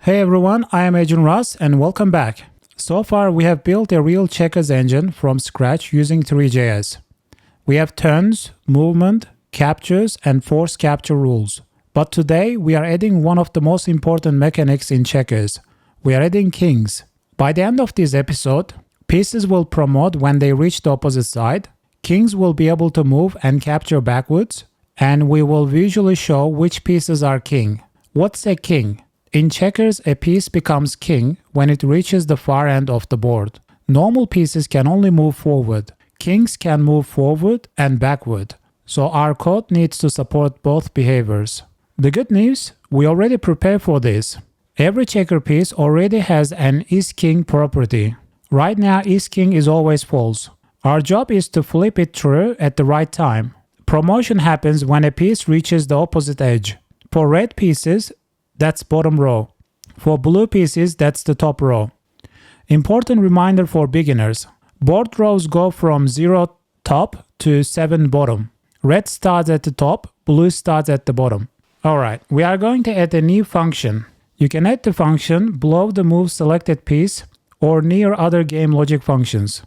Hey everyone, I am Agent Ross and welcome back. So far we have built a real checkers engine from scratch using Three.js. We have turns, movement, captures and force capture rules. But today we are adding one of the most important mechanics in checkers. We are adding kings. By the end of this episode, pieces will promote when they reach the opposite side, kings will be able to move and capture backwards, and we will visually show which pieces are king. What's a king? In checkers, a piece becomes king when it reaches the far end of the board. Normal pieces can only move forward. Kings can move forward and backward. So our code needs to support both behaviors. The good news, we already prepared for this. Every checker piece already has an isKing property. Right now, isKing is always false. Our job is to flip it true at the right time. Promotion happens when a piece reaches the opposite edge. For red pieces, that's bottom row. For blue pieces, that's the top row. Important reminder for beginners. Board rows go from 0 top to 7 bottom. Red starts at the top, blue starts at the bottom. Alright, we are going to add a new function. You can add the function below the move selected piece or near other game logic functions.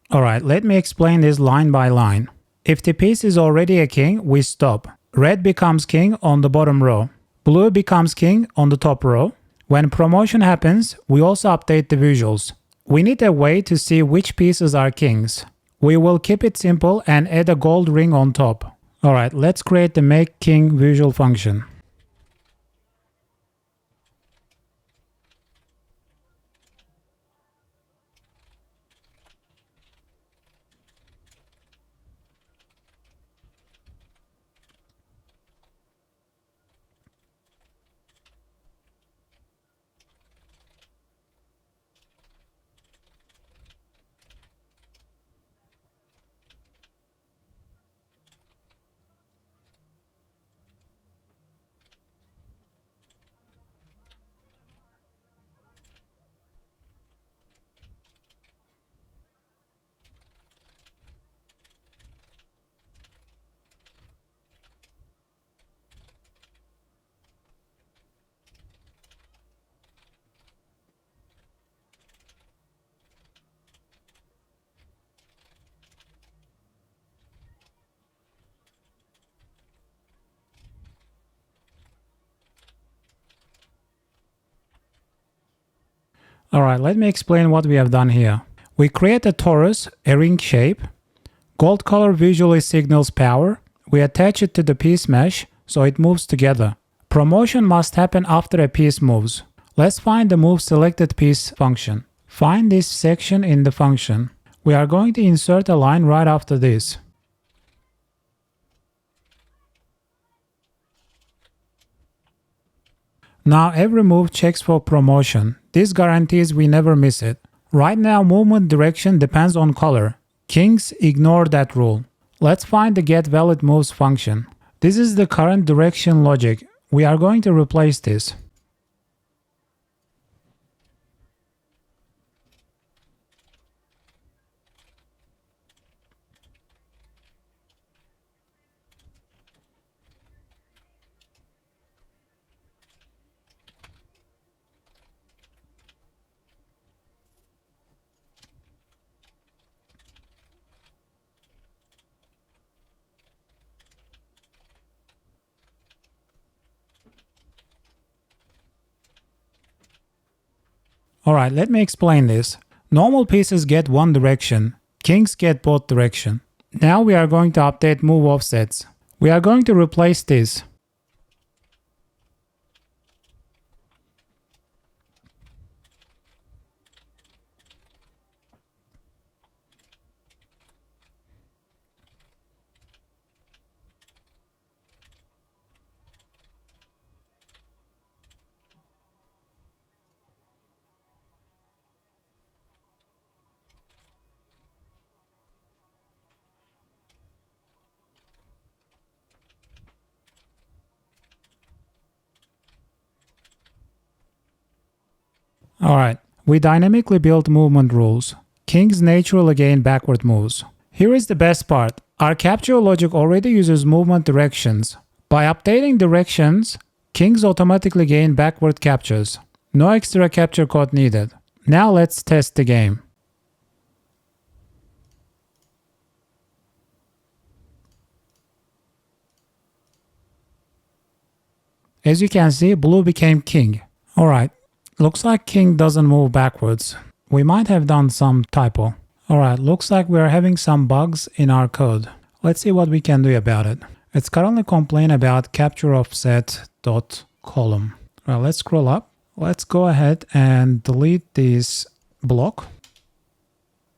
Alright, let me explain this line by line. If the piece is already a king, we stop. Red becomes king on the bottom row. Blue becomes king on the top row. When promotion happens, we also update the visuals. We need a way to see which pieces are kings. We will keep it simple and add a gold ring on top. Alright, let's create the make king visual function. Alright, let me explain what we have done here. We create a torus, a ring shape. Gold color visually signals power. We attach it to the piece mesh so it moves together. Promotion must happen after a piece moves. Let's find the move selected piece function. Find this section in the function. We are going to insert a line right after this. Now every move checks for promotion. This guarantees we never miss it. Right now movement direction depends on color. Kings ignore that rule. Let's find the getValidMoves function. This is the current direction logic. We are going to replace this. Alright, let me explain this. Normal pieces get one direction. Kings get both direction. Now we are going to update move offsets. We are going to replace this. Alright, we dynamically built movement rules. Kings naturally gain backward moves. Here is the best part. Our capture logic already uses movement directions. By updating directions, kings automatically gain backward captures. No extra capture code needed. Now let's test the game. As you can see, blue became king. Alright, looks like king doesn't move backwards. We might have done some typo. Alright, looks like we are having some bugs in our code. Let's see what we can do about it. It's currently complaining about capture offset dot column. Well, let's scroll up. Let's go ahead and delete this block.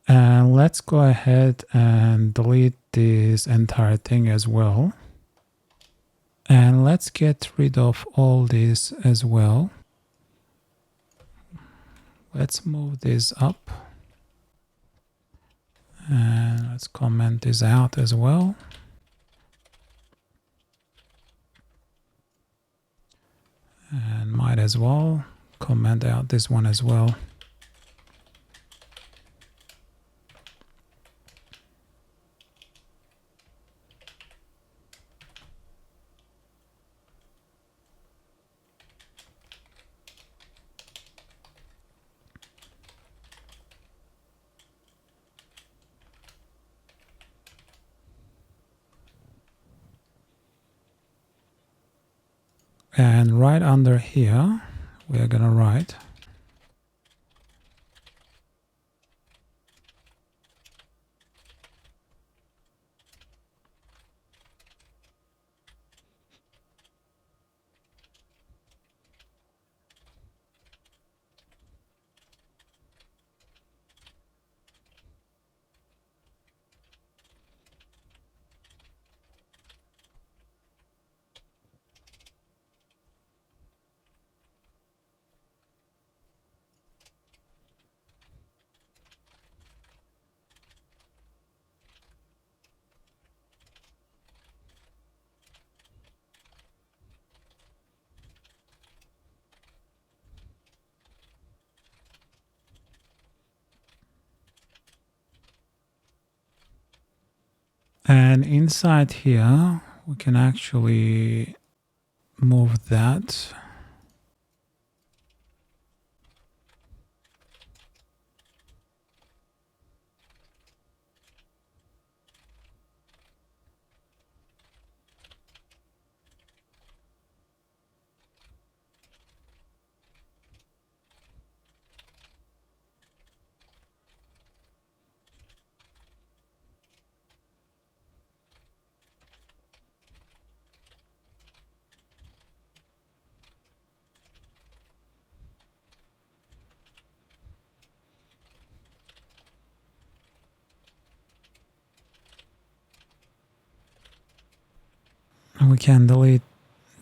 And let's go ahead and delete this entire thing as well. And let's get rid of all this as well. Let's move this up. And let's comment this out as well. And might as well comment out this one as well. And right under here, we are going to write and inside here, we can actually move that. And we can delete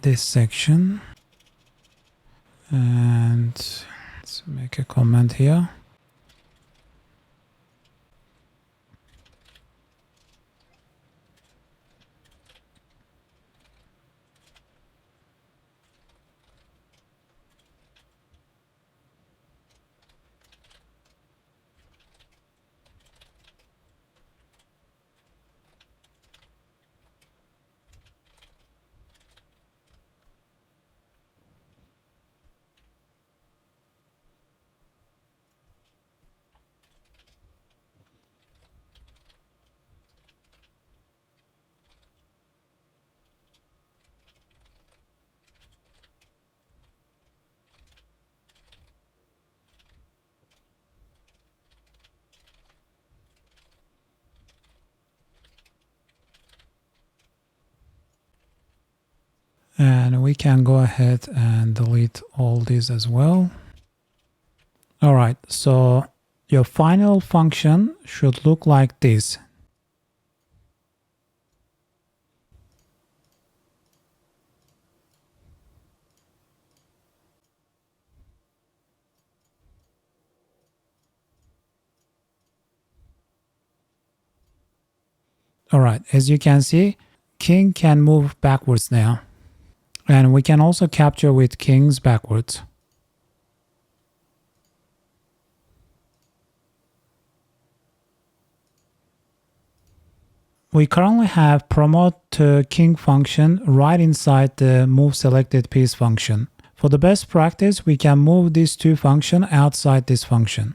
this section. And let's make a comment here. And we can go ahead and delete all these as well. All right, so your final function should look like this. All right, as you can see, king can move backwards now. And we can also capture with kings backwards. We currently have promote to king function right inside the move selected piece function. For the best practice, we can move these two functions outside this function.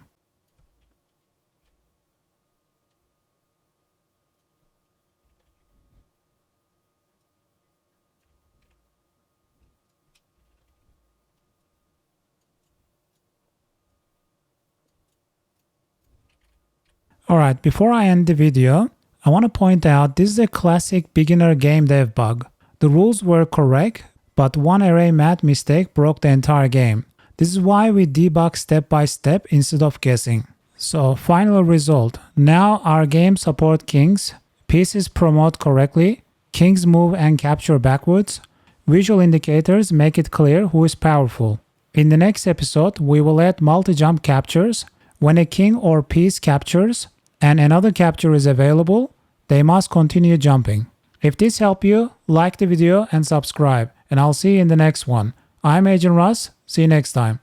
Alright, before I end the video, I want to point out this is a classic beginner game dev bug. The rules were correct, but one array math mistake broke the entire game. This is why we debug step by step instead of guessing. So final result, now our game supports kings, pieces promote correctly, kings move and capture backwards, visual indicators make it clear who is powerful. In the next episode, we will add multi-jump captures. When a king or piece captures and another capture is available, they must continue jumping. If this helped you, like the video and subscribe, and I'll see you in the next one. I'm Agent Russ. See you next time.